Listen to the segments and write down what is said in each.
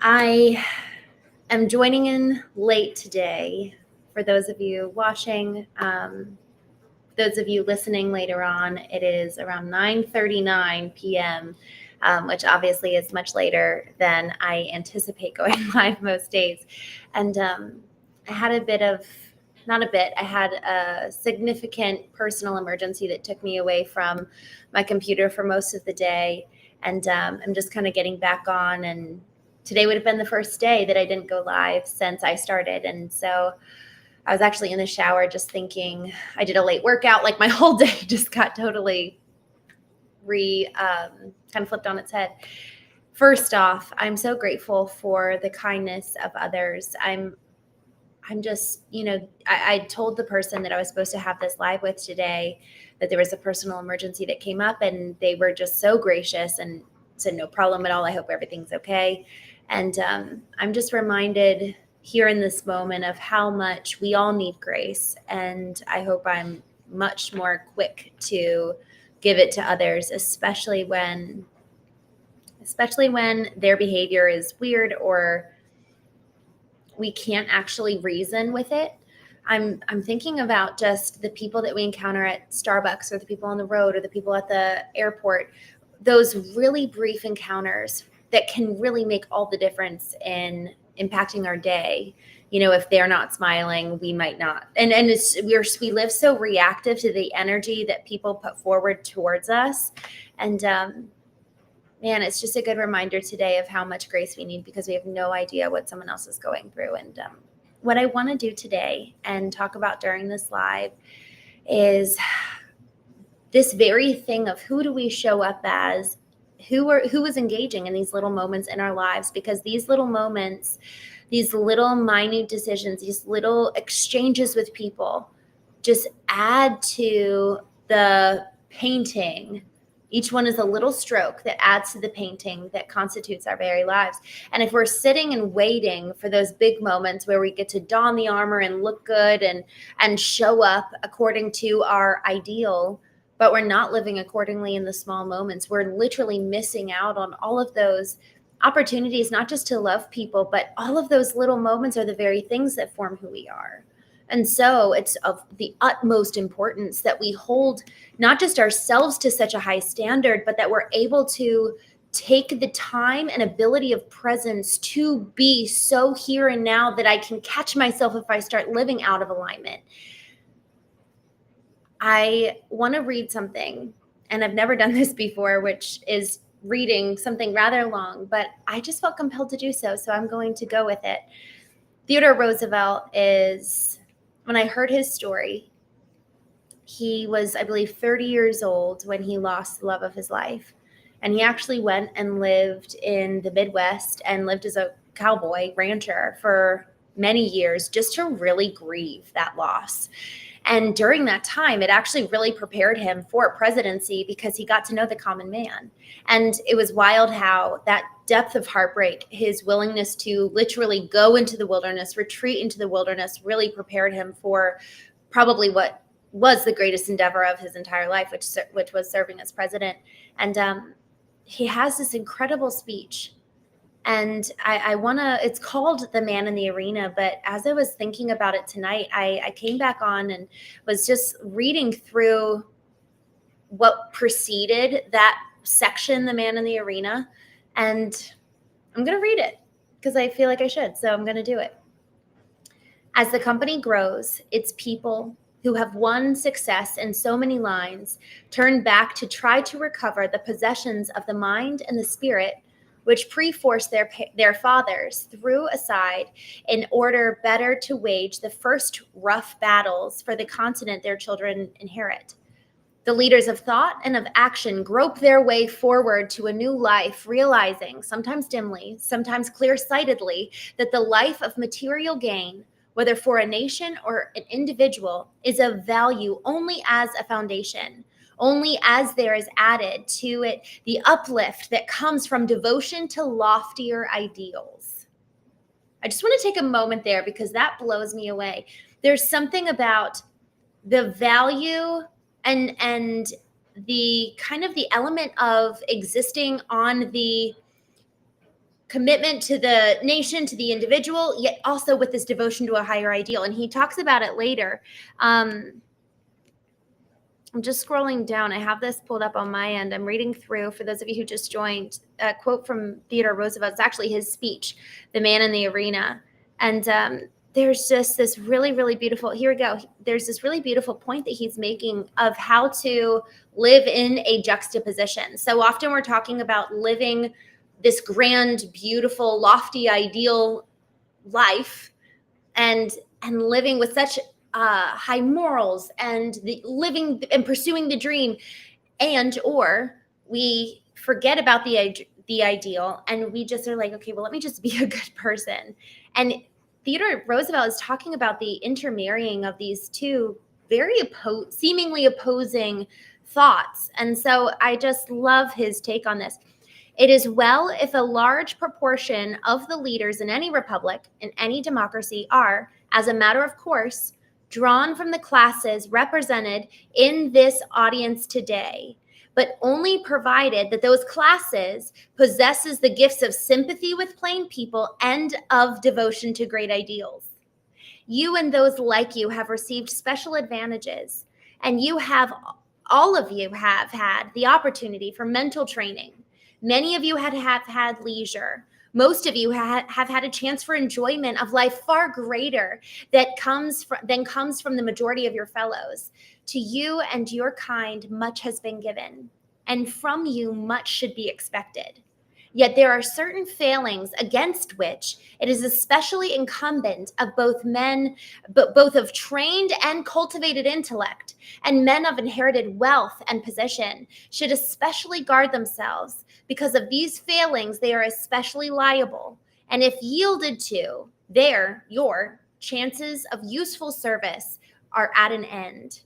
I am joining in late today. For those of you watching, those of you listening later on, it is around 9:39 p.m., which obviously is much later than I anticipate going live most days. And I had I had a significant personal emergency that took me away from my computer for most of the day. And I'm just kind of getting back on, and today would have been the first day that I didn't go live since I started. And so I was actually in the shower just thinking, I did a late workout, like my whole day just got totally kind of flipped on its head. First off, I'm so grateful for the kindness of others. I'm just, I told the person that I was supposed to have this live with today that there was a personal emergency that came up, and they were just so gracious and said, no problem at all. I hope everything's okay. And I'm just reminded here in this moment of how much we all need grace. And I hope I'm much more quick to give it to others, especially when their behavior is weird or we can't actually reason with it. I'm thinking about just the people that we encounter at Starbucks, or the people on the road, or the people at the airport, those really brief encounters that can really make all the difference in impacting our day. If they're not smiling, we might not. And we live so reactive to the energy that people put forward towards us. And man, it's just a good reminder today of how much grace we need, because we have no idea what someone else is going through. And what I want to do today and talk about during this live is this very thing of who do we show up as, who is engaging in these little moments in our lives, because these little moments, these little minute decisions, these little exchanges with people just add to the painting. Each one is a little stroke that adds to the painting that constitutes our very lives. And if we're sitting and waiting for those big moments where we get to don the armor and look good and show up according to our ideal, but we're not living accordingly in the small moments, we're literally missing out on all of those opportunities, not just to love people, but all of those little moments are the very things that form who we are. And so it's of the utmost importance that we hold not just ourselves to such a high standard, but that we're able to take the time and ability of presence to be so here and now that I can catch myself if I start living out of alignment. I want to read something, and I've never done this before, which is reading something rather long, but I just felt compelled to do so. So I'm going to go with it. Theodore Roosevelt when I heard his story, he was, I believe, 30 years old when he lost the love of his life. And he actually went and lived in the Midwest and lived as a cowboy rancher for many years just to really grieve that loss. And during that time, it actually really prepared him for a presidency, because he got to know the common man. And it was wild how that depth of heartbreak, his willingness to literally go into the wilderness, retreat into the wilderness, really prepared him for probably what was the greatest endeavor of his entire life, which was serving as president. And he has this incredible speech. And it's called The Man in the Arena. But as I was thinking about it tonight, I came back on and was just reading through what preceded that section, The Man in the Arena. And I'm going to read it because I feel like I should. So I'm going to do it. As the company grows, its people who have won success in so many lines turn back to try to recover the possessions of the mind and the spirit which perforce their fathers threw aside in order better to wage the first rough battles for the continent their children inherit. The leaders of thought and of action grope their way forward to a new life, realizing, sometimes dimly, sometimes clear-sightedly, that the life of material gain, whether for a nation or an individual, is of value only as a foundation, only as there is added to it the uplift that comes from devotion to loftier ideals. I just want to take a moment there because that blows me away. There's something about the value and the kind of the element of existing on the commitment to the nation, to the individual, yet also with this devotion to a higher ideal. And he talks about it later. I'm just scrolling down. I have this pulled up on my end. I'm reading through, for those of you who just joined, a quote from Theodore Roosevelt. It's actually his speech, The Man in the Arena. And there's just this really, really beautiful, here we go. There's this really beautiful point that he's making of how to live in a juxtaposition. So often we're talking about living this grand, beautiful, lofty, ideal life and living with such high morals and living and pursuing the dream, and or we forget about the ideal and we just are like, okay, well, let me just be a good person. And Theodore Roosevelt is talking about the intermarrying of these two very seemingly opposing thoughts. And so I just love his take on this. It is well if a large proportion of the leaders in any republic, in any democracy, are, as a matter of course, drawn from the classes represented in this audience today, but only provided that those classes possesses the gifts of sympathy with plain people and of devotion to great ideals. You and those like you have received special advantages, and all of you have had the opportunity for mental training. Many of you have had leisure. Most of you have had a chance for enjoyment of life far greater than comes from the majority of your fellows. To you and your kind, much has been given, and from you much should be expected. Yet there are certain failings against which it is especially incumbent of both of trained and cultivated intellect, and men of inherited wealth and position should especially guard themselves. Because of these failings, they are especially liable, and if yielded to, your chances of useful service are at an end.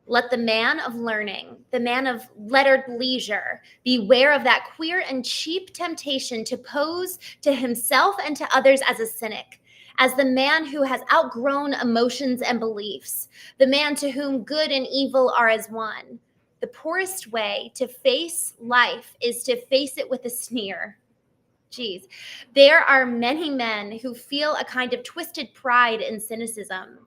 Let the man of learning, the man of lettered leisure, beware of that queer and cheap temptation to pose to himself and to others as a cynic, as the man who has outgrown emotions and beliefs, the man to whom good and evil are as one. The poorest way to face life is to face it with a sneer. Geez, there are many men who feel a kind of twisted pride in cynicism.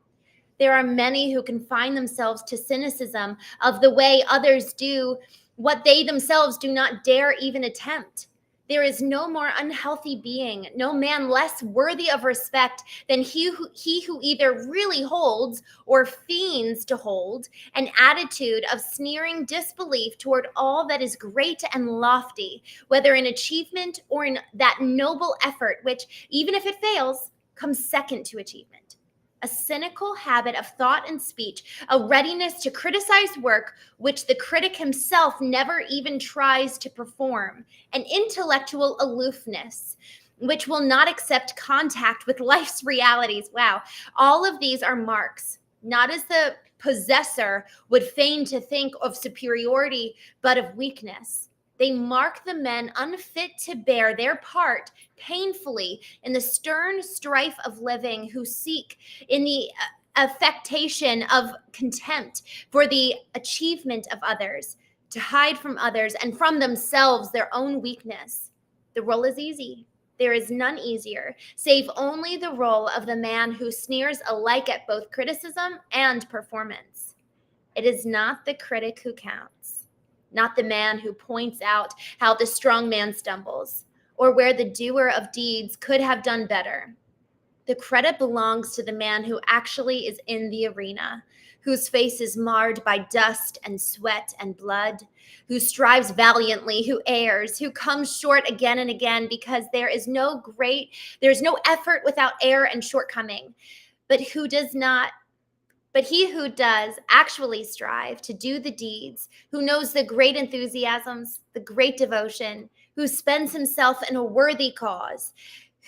There are many who confine themselves to cynicism of the way others do what they themselves do not dare even attempt. There is no more unhealthy being, no man less worthy of respect than he who either really holds or feigns to hold an attitude of sneering disbelief toward all that is great and lofty, whether in achievement or in that noble effort which, even if it fails, comes second to achievement. A cynical habit of thought and speech, a readiness to criticize work which the critic himself never even tries to perform, an intellectual aloofness which will not accept contact with life's realities. Wow. All of these are marks, not as the possessor would feign to think of superiority, but of weakness. They mark the men unfit to bear their part painfully in the stern strife of living, who seek in the affectation of contempt for the achievement of others, to hide from others and from themselves their own weakness. The role is easy. There is none easier, save only the role of the man who sneers alike at both criticism and performance. It is not the critic who counts, not the man who points out how the strong man stumbles, or where the doer of deeds could have done better. The credit belongs to the man who actually is in the arena, whose face is marred by dust and sweat and blood, who strives valiantly, who errs, who comes short again and again, because there is no effort without error and shortcoming, but he who does actually strive to do the deeds, who knows the great enthusiasms, the great devotion, who spends himself in a worthy cause,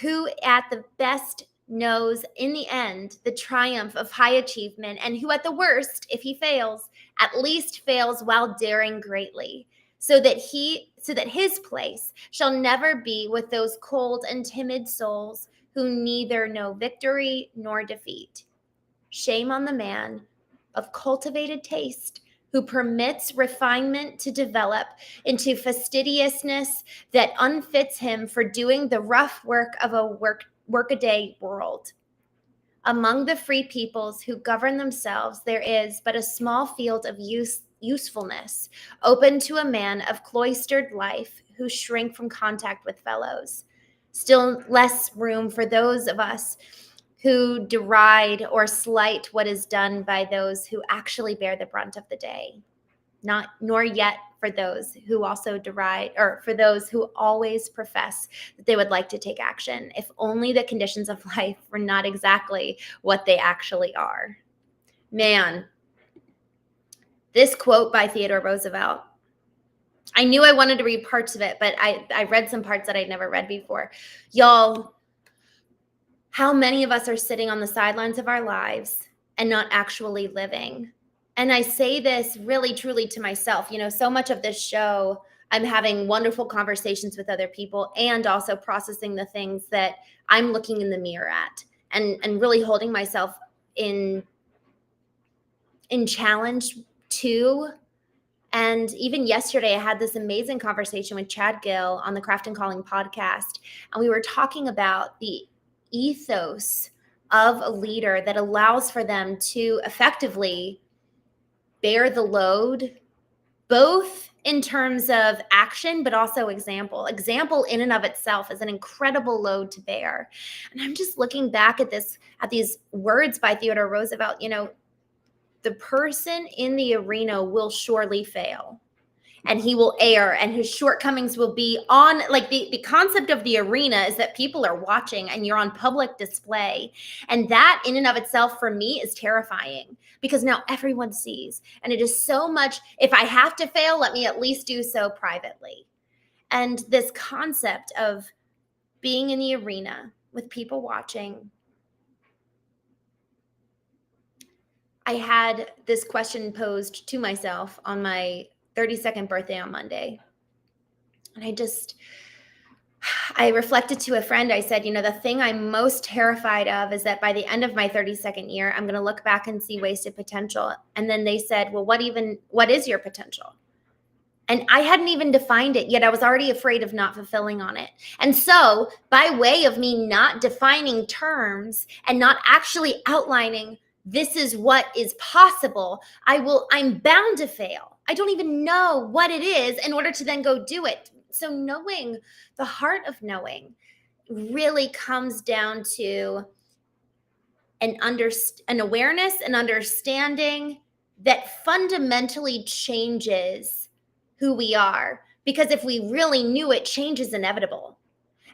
who at the best knows in the end the triumph of high achievement, and who at the worst, if he fails, at least fails while daring greatly, so that his place shall never be with those cold and timid souls who neither know victory nor defeat. Shame on the man of cultivated taste who permits refinement to develop into fastidiousness that unfits him for doing the rough work of a workaday world. Among the free peoples who govern themselves, there is but a small field of usefulness open to a man of cloistered life who shrink from contact with fellows. Still less room for those of us who deride or slight what is done by those who actually bear the brunt of the day. Nor yet for those who also deride, or for those who always profess that they would like to take action, if only the conditions of life were not exactly what they actually are. Man, this quote by Theodore Roosevelt, I knew I wanted to read parts of it, but I read some parts that I'd never read before. Y'all, how many of us are sitting on the sidelines of our lives and not actually living? And I say this really, truly to myself. You know, so much of this show, I'm having wonderful conversations with other people and also processing the things that I'm looking in the mirror at and really holding myself in challenge too. And even yesterday, I had this amazing conversation with Chad Gill on the Craft and Calling podcast. And we were talking about the ethos of a leader that allows for them to effectively bear the load, both in terms of action, but also example. Example in and of itself is an incredible load to bear. And I'm just looking back at these words by Theodore Roosevelt. You know, the person in the arena will surely fail, and he will err, and his shortcomings will be on, like, the concept of the arena is that people are watching and you're on public display. And that in and of itself for me is terrifying, because now everyone sees. And it is so much, if I have to fail, let me at least do so privately. And this concept of being in the arena with people watching, I had this question posed to myself on my 32nd birthday on Monday. And I reflected to a friend. I said, you know, the thing I'm most terrified of is that by the end of my 32nd year, I'm going to look back and see wasted potential. And then they said, well, what is your potential? And I hadn't even defined it yet. I was already afraid of not fulfilling on it. And so by way of me not defining terms and not actually outlining this is what is possible, I'm bound to fail. I don't even know what it is in order to then go do it. So knowing, the heart of knowing, really comes down to an awareness and understanding that fundamentally changes who we are. Because if we really knew it, change is inevitable.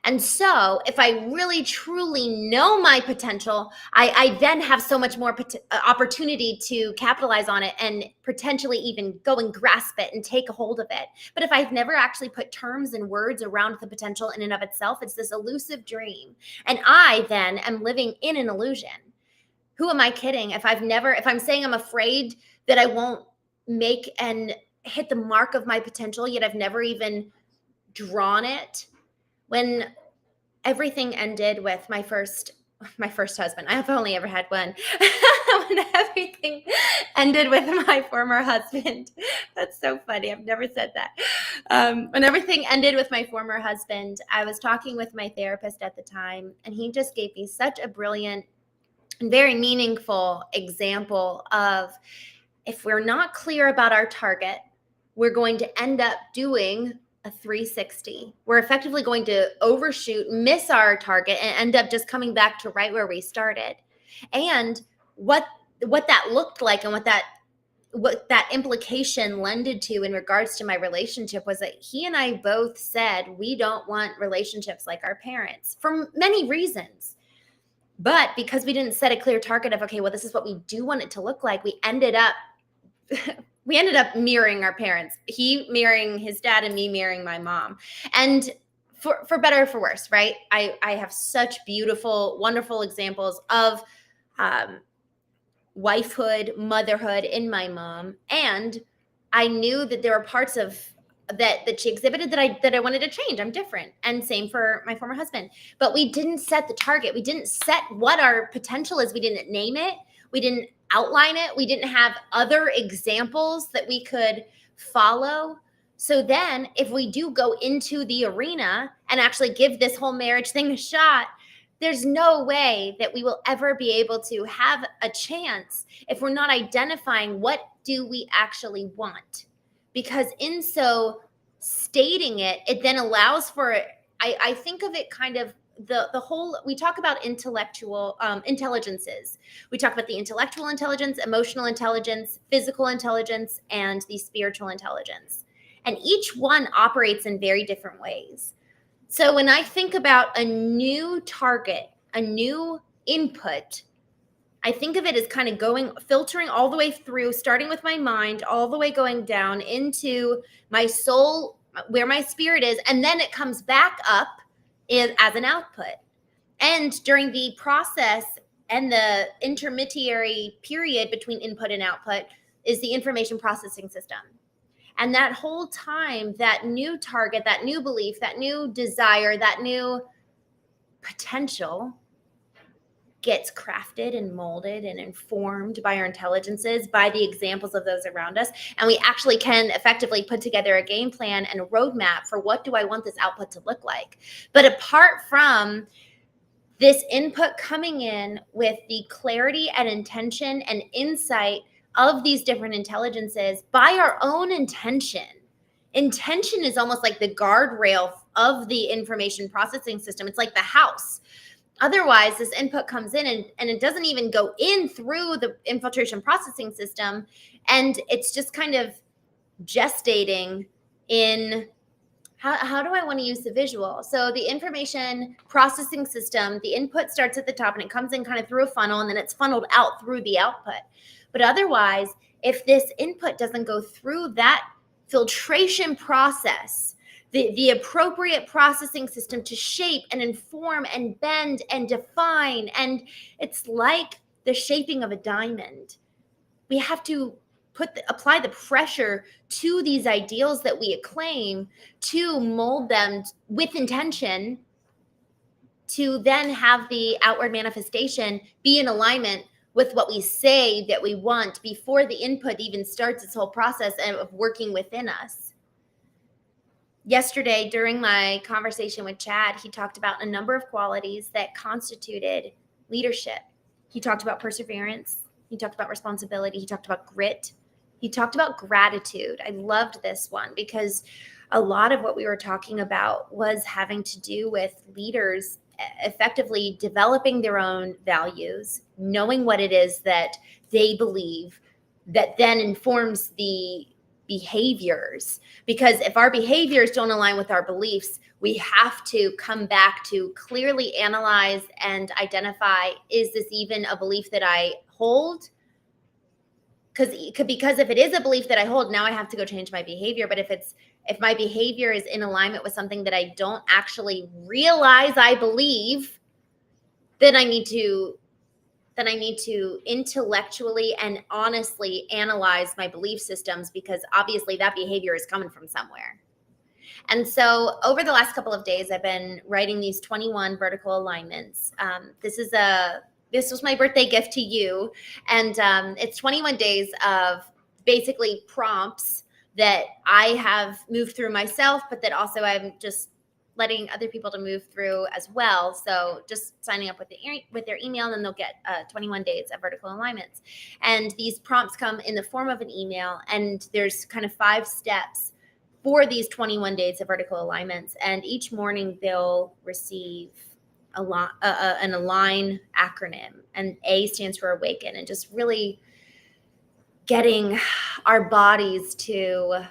And so if I really truly know my potential, I then have so much more opportunity to capitalize on it and potentially even go and grasp it and take a hold of it. But if I've never actually put terms and words around the potential in and of itself, it's this elusive dream. And I then am living in an illusion. Who am I kidding? If I'm saying I'm afraid that I won't make and hit the mark of my potential, yet I've never even drawn it. When everything ended with my first husband, I've only ever had one. When everything ended with my former husband, that's so funny. I've never said that. When everything ended with my former husband, I was talking with my therapist at the time, and he just gave me such a brilliant and very meaningful example of, if we're not clear about our target, we're going to end up doing a 360. We're effectively going to overshoot, miss our target, and end up just coming back to right where we started. And what that looked like and what that implication lended to in regards to my relationship was that he and I both said we don't want relationships like our parents for many reasons. But because we didn't set a clear target of, okay, well, this is what we do want it to look like, we ended up mirroring our parents, he marrying his dad and me marrying my mom. And for better or for worse, right? I have such beautiful, wonderful examples of wifehood, motherhood in my mom. And I knew that there were parts of that she exhibited that I wanted to change. I'm different. And same for my former husband. But we didn't set the target. We didn't set what our potential is. We didn't name it. We didn't outline it. We didn't have other examples that we could follow. So then if we do go into the arena and actually give this whole marriage thing a shot, there's no way that we will ever be able to have a chance if we're not identifying what do we actually want. Because in so stating it, it then allows for, I think of it kind of the whole, we talk about intellectual intelligences. We talk about the intellectual intelligence, emotional intelligence, physical intelligence, and the spiritual intelligence. And each one operates in very different ways. So when I think about a new target, a new input, I think of it as kind of filtering all the way through, starting with my mind, all the way going down into my soul, where my spirit is, and then it comes back up as an output. And during the process and the intermediary period between input and output is the information processing system. And that whole time, that new target, that new belief, that new desire, that new potential gets crafted and molded and informed by our intelligences, by the examples of those around us. And we actually can effectively put together a game plan and a roadmap for what do I want this output to look like. But apart from this input coming in with the clarity and intention and insight of these different intelligences by our own intention. Intention is almost like the guardrail of the information processing system. It's like the house. Otherwise, this input comes in and it doesn't even go in through the infiltration processing system. And it's just kind of gestating in how do I want to use the visual? So the information processing system, the input starts at the top and it comes in kind of through a funnel and then it's funneled out through the output. But otherwise, if this input doesn't go through that filtration process, the appropriate processing system to shape and inform and bend and define, and it's like the shaping of a diamond. We have to apply the pressure to these ideals that we acclaim to mold them with intention to then have the outward manifestation be in alignment with what we say that we want before the input even starts its whole process of working within us. Yesterday, during my conversation with Chad, he talked about a number of qualities that constituted leadership. He talked about perseverance. He talked about responsibility. He talked about grit. He talked about gratitude. I loved this one because a lot of what we were talking about was having to do with leaders effectively developing their own values, knowing what it is that they believe, that then informs the behaviors. Because if our behaviors don't align with our beliefs, we have to come back to clearly analyze and identify, is this even a belief that I hold? Because if it is a belief that I hold, now I have to go change my behavior. But if my behavior is in alignment with something that I don't actually realize I believe, then I need to intellectually and honestly analyze my belief systems, because obviously that behavior is coming from somewhere. And so over the last couple of days, I've been writing these 21 vertical alignments. This was my birthday gift to you. And it's 21 days of basically prompts that I have moved through myself, but that also I'm just letting other people to move through as well. So just signing up with their email, and then they'll get 21 days of vertical alignments. And these prompts come in the form of an email, and there's kind of 5 steps for these 21 days of vertical alignments. And each morning they'll receive an align acronym, and A stands for awaken, and just really getting our bodies to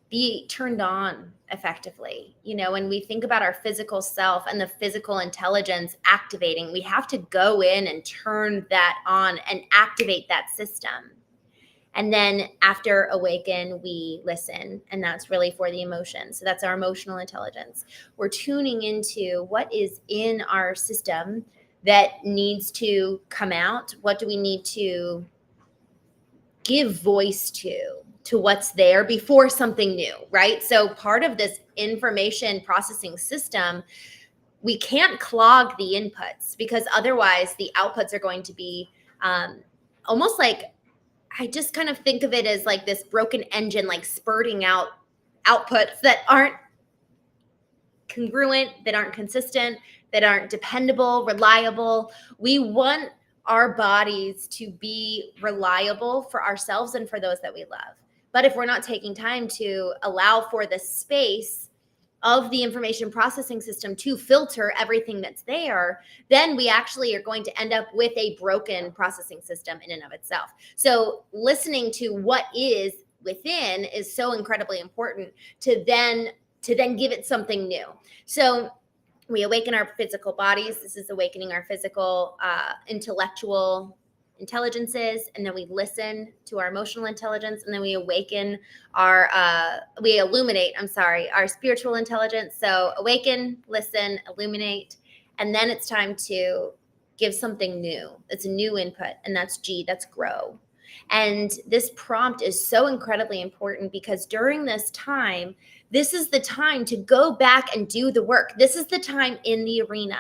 be turned on effectively. You know, when we think about our physical self and the physical intelligence activating, we have to go in and turn that on and activate that system. And then after awaken, we listen, and that's really for the emotion. So that's our emotional intelligence. We're tuning into what is in our system that needs to come out. What do we need to give voice to what's there before something new, right? So part of this information processing system, we can't clog the inputs, because otherwise the outputs are going to be Almost like, I just kind of think of it as like this broken engine, like spurting out outputs that aren't congruent, that aren't consistent, that aren't dependable, reliable. We want our bodies to be reliable for ourselves and for those that we love. But if we're not taking time to allow for the space of the information processing system to filter everything that's there, then we actually are going to end up with a broken processing system in and of itself. So listening to what is within is so incredibly important to then give it something new. So we awaken our physical bodies. This is awakening our physical, intellectual intelligences, and then we listen to our emotional intelligence, and then we awaken we illuminate our spiritual intelligence. So awaken, listen, illuminate, and then it's time to give something new. It's a new input, and that's G, that's grow. And this prompt is so incredibly important because during this time, this is the time to go back and do the work. This is the time in the arena.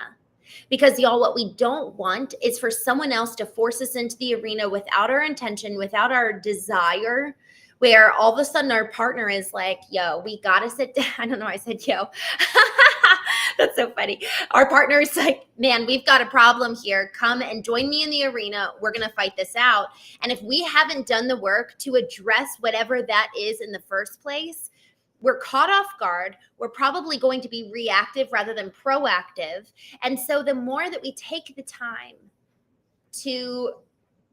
Because y'all, what we don't want is for someone else to force us into the arena without our intention, without our desire, where all of a sudden our partner is like, yo, we got to sit down. I don't know why I said yo. That's so funny. Our partner is like, man, we've got a problem here. Come and join me in the arena. We're going to fight this out. And if we haven't done the work to address whatever that is in the first place, we're caught off guard. We're probably going to be reactive rather than proactive. And so the more that we take the time to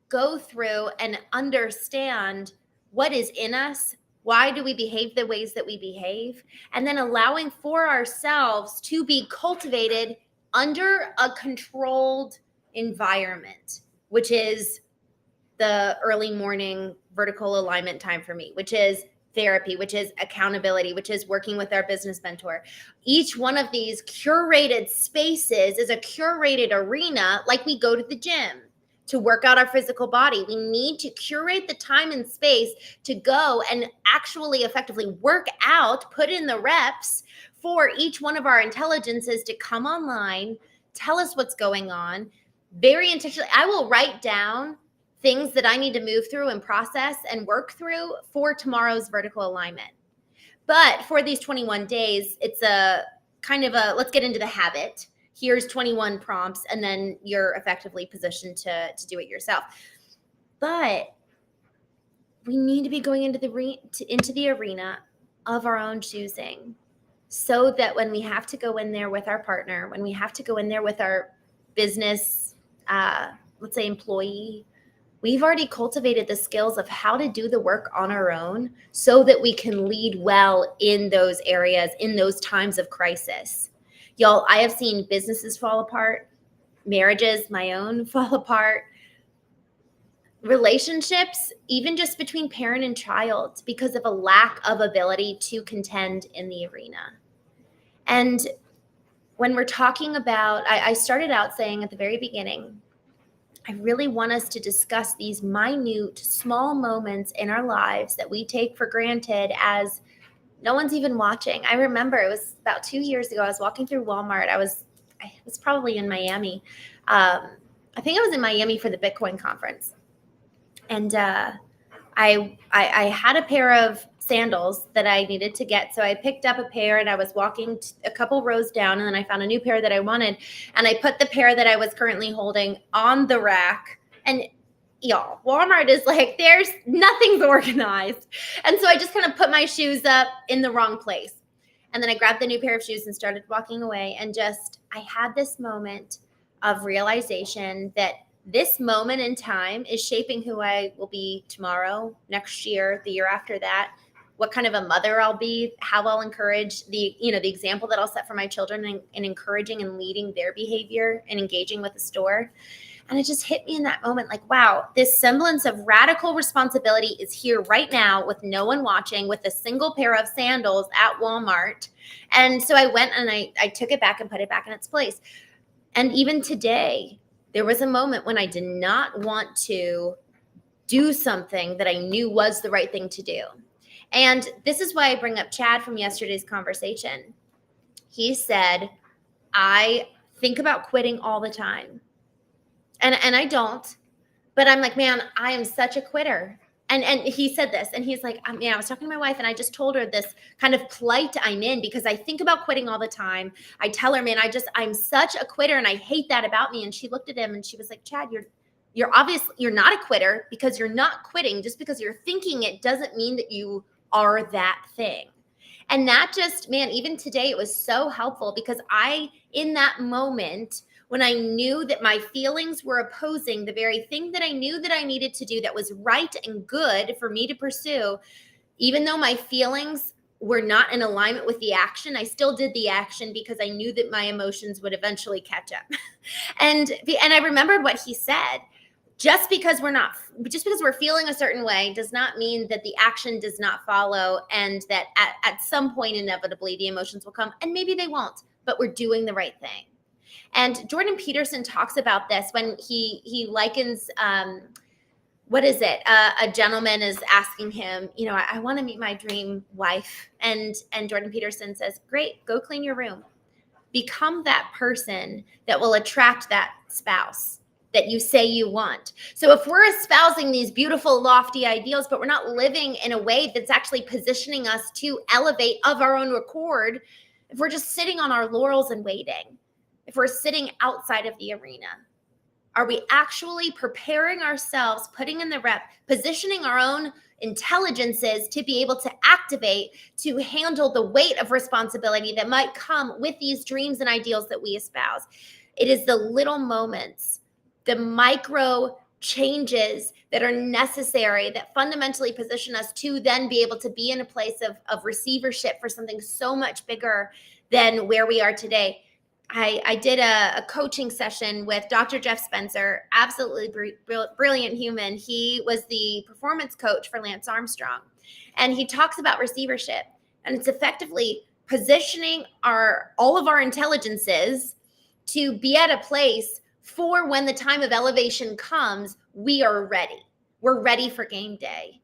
go through and understand what is in us, why do we behave the ways that we behave, and then allowing for ourselves to be cultivated under a controlled environment, which is the early morning vertical alignment time for me, which is therapy, which is accountability, which is working with our business mentor. Each one of these curated spaces is a curated arena, like we go to the gym to work out our physical body. We need to curate the time and space to go and actually effectively work out, put in the reps for each one of our intelligences to come online, tell us what's going on. Very intentionally, I will write down things that I need to move through and process and work through for tomorrow's vertical alignment. But for these 21 days, it's a kind of a, let's get into the habit. Here's 21 prompts, and then you're effectively positioned to do it yourself. But we need to be going into the arena of our own choosing, so that when we have to go in there with our partner, when we have to go in there with our business, let's say employee, we've already cultivated the skills of how to do the work on our own so that we can lead well in those areas, in those times of crisis. Y'all, I have seen businesses fall apart, marriages, my own, fall apart, relationships, even just between parent and child, because of a lack of ability to contend in the arena. And when we're talking about, I started out saying at the very beginning, I really want us to discuss these minute, small moments in our lives that we take for granted as no one's even watching. I remember it was about 2 years ago. I was walking through Walmart. I was probably in Miami. I think I was in Miami for the Bitcoin conference. And I had a pair of sandals that I needed to get. So I picked up a pair and I was walking a couple rows down, and then I found a new pair that I wanted. And I put the pair that I was currently holding on the rack. And y'all, Walmart is like, there's nothing's organized. And so I just kind of put my shoes up in the wrong place. And then I grabbed the new pair of shoes and started walking away. And I had this moment of realization that this moment in time is shaping who I will be tomorrow, next year, the year after that, what kind of a mother I'll be, how I'll encourage the example that I'll set for my children and encouraging and leading their behavior and engaging with the store. And it just hit me in that moment, like, wow, this semblance of radical responsibility is here right now with no one watching, with a single pair of sandals at Walmart. And so I went and I took it back and put it back in its place. And even today, there was a moment when I did not want to do something that I knew was the right thing to do. And this is why I bring up Chad from yesterday's conversation. He said, I think about quitting all the time. And I don't. But I'm like, man, I am such a quitter. And he said this, and he's like, I was talking to my wife, and I just told her this kind of plight I'm in because I think about quitting all the time. I tell her, man, I'm such a quitter, and I hate that about me. And she looked at him, and she was like, Chad, you're obviously, you're not a quitter because you're not quitting. Just because you're thinking it doesn't mean that you are that thing. And that just, man, even today, it was so helpful because in that moment, when I knew that my feelings were opposing the very thing that I knew that I needed to do that was right and good for me to pursue, even though my feelings were not in alignment with the action, I still did the action because I knew that my emotions would eventually catch up. and I remembered what he said. Just because we're feeling a certain way does not mean that the action does not follow, and that at some point, inevitably, the emotions will come, and maybe they won't, but we're doing the right thing. And Jordan Peterson talks about this when he likens, a gentleman is asking him, I want to meet my dream wife. And Jordan Peterson says, great, go clean your room. Become that person that will attract that spouse that you say you want. So if we're espousing these beautiful, lofty ideals, but we're not living in a way that's actually positioning us to elevate of our own accord, if we're just sitting on our laurels and waiting, if we're sitting outside of the arena, are we actually preparing ourselves, putting in the rep, positioning our own intelligences to be able to activate, to handle the weight of responsibility that might come with these dreams and ideals that we espouse? It is the little moments, the micro changes that are necessary that fundamentally position us to then be able to be in a place of receivership for something so much bigger than where we are today. I did a coaching session with Dr. Jeff Spencer, absolutely brilliant human. He was the performance coach for Lance Armstrong, and he talks about receivership, and it's effectively positioning all of our intelligences to be at a place for when the time of elevation comes, we are ready. We're ready for game day.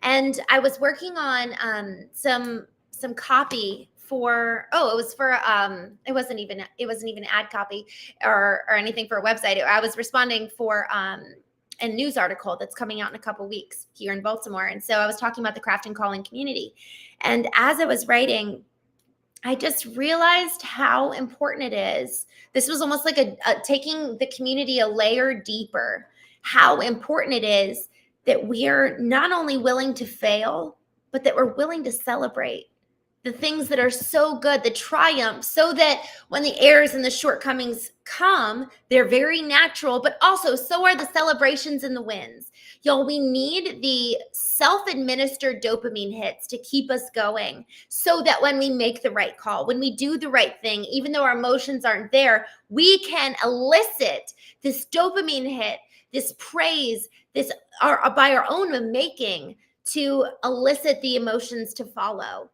And I was working on some copy for it wasn't even ad copy or anything for a website. I was responding for a news article that's coming out in a couple weeks here in Baltimore. And so I was talking about the craft and calling community. And as I was writing, I just realized how important it is. This was almost like taking the community a layer deeper, how important it is that we're not only willing to fail, but that we're willing to celebrate the things that are so good, the triumphs, so that when the errors and the shortcomings come, they're very natural, but also so are the celebrations and the wins. Y'all, we need the self-administered dopamine hits to keep us going so that when we make the right call, when we do the right thing, even though our emotions aren't there, we can elicit this dopamine hit, this praise, by our own making to elicit the emotions to follow.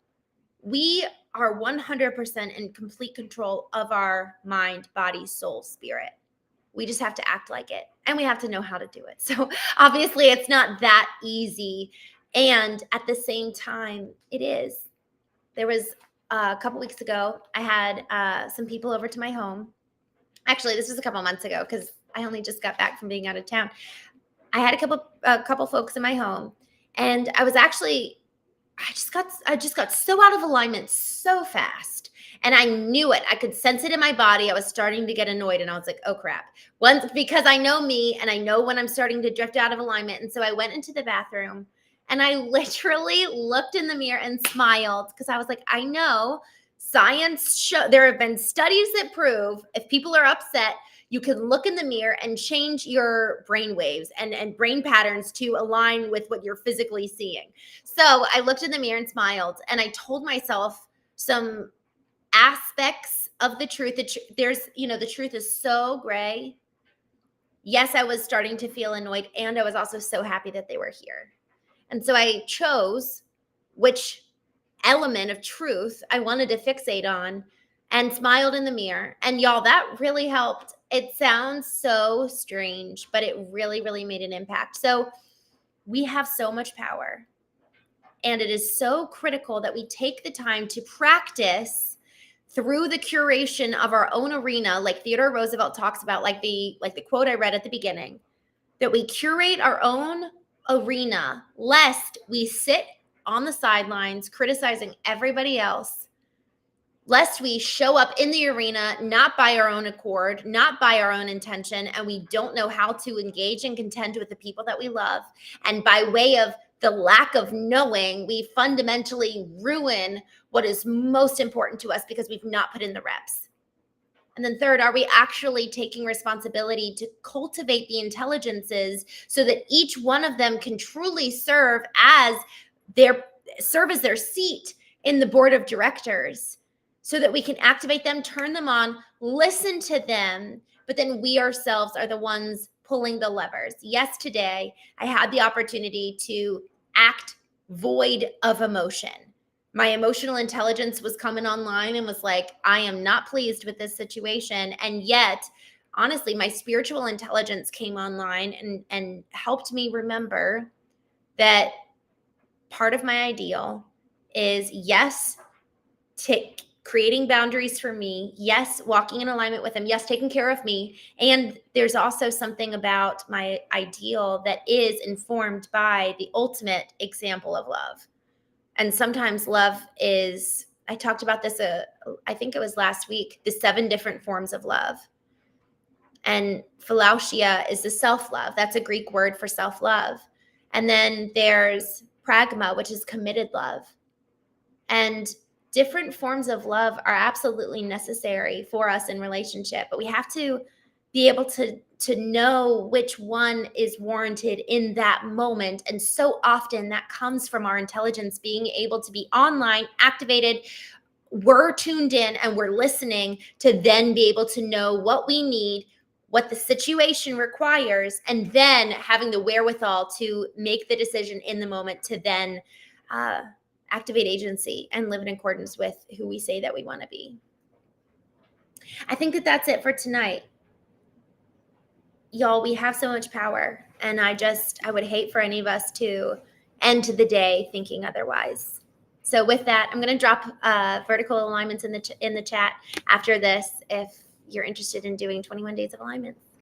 We are 100% in complete control of our mind, body, soul, spirit. We just have to act like it, and we have to know how to do it. So obviously it's not that easy. And at the same time, it is. There was a couple weeks ago, I had some people over to my home. Actually, this was a couple months ago because I only just got back from being out of town. I had a couple folks in my home, and I just got so out of alignment so fast. And I knew it. I could sense it in my body. I was starting to get annoyed, and I was like, oh crap. Because I know me, and I know when I'm starting to drift out of alignment. And so I went into the bathroom, and I literally looked in the mirror and smiled because I was like, I know there have been studies that prove if people are upset, you can look in the mirror and change your brain waves and brain patterns to align with what you're physically seeing. So I looked in the mirror and smiled, and I told myself some aspects of the truth. The truth is so gray. Yes, I was starting to feel annoyed, and I was also so happy that they were here. And so I chose which element of truth I wanted to fixate on and smiled in the mirror. And y'all, that really helped. It sounds so strange, but it really, really made an impact. So we have so much power, and it is so critical that we take the time to practice through the curation of our own arena, like Theodore Roosevelt talks about, like the quote I read at the beginning. that we curate our own arena, lest we sit on the sidelines criticizing everybody else, lest we show up in the arena not by our own accord, not by our own intention, and we don't know how to engage and contend with the people that we love. And by way of the lack of knowing, we fundamentally ruin what is most important to us because we've not put in the reps. And then third, are we actually taking responsibility to cultivate the intelligences so that each one of them can truly serve as their seat in the board of directors, so that we can activate them, turn them on, listen to them, but then we ourselves are the ones pulling the levers. Yes, today I had the opportunity to act void of emotion. My emotional intelligence was coming online and was like, I am not pleased with this situation. And yet, honestly, my spiritual intelligence came online and helped me remember that part of my ideal is, yes, creating boundaries for me, yes, walking in alignment with him, yes, taking care of me. And there's also something about my ideal that is informed by the ultimate example of love. And sometimes love is, I talked about this, I think it was last week, the 7 different forms of love. And philautia is the self-love. That's a Greek word for self-love. And then there's pragma, which is committed love. And different forms of love are absolutely necessary for us in relationship, but we have to be able to know which one is warranted in that moment. And so often that comes from our intelligence being able to be online, activated, we're tuned in, and we're listening to then be able to know what we need, what the situation requires, and then having the wherewithal to make the decision in the moment to then activate agency and live in accordance with who we say that we want to be. I think that that's it for tonight. Y'all, we have so much power, and I would hate for any of us to end the day thinking otherwise. So with that, I'm going to drop vertical alignments in the chat after this if you're interested in doing 21 days of alignment.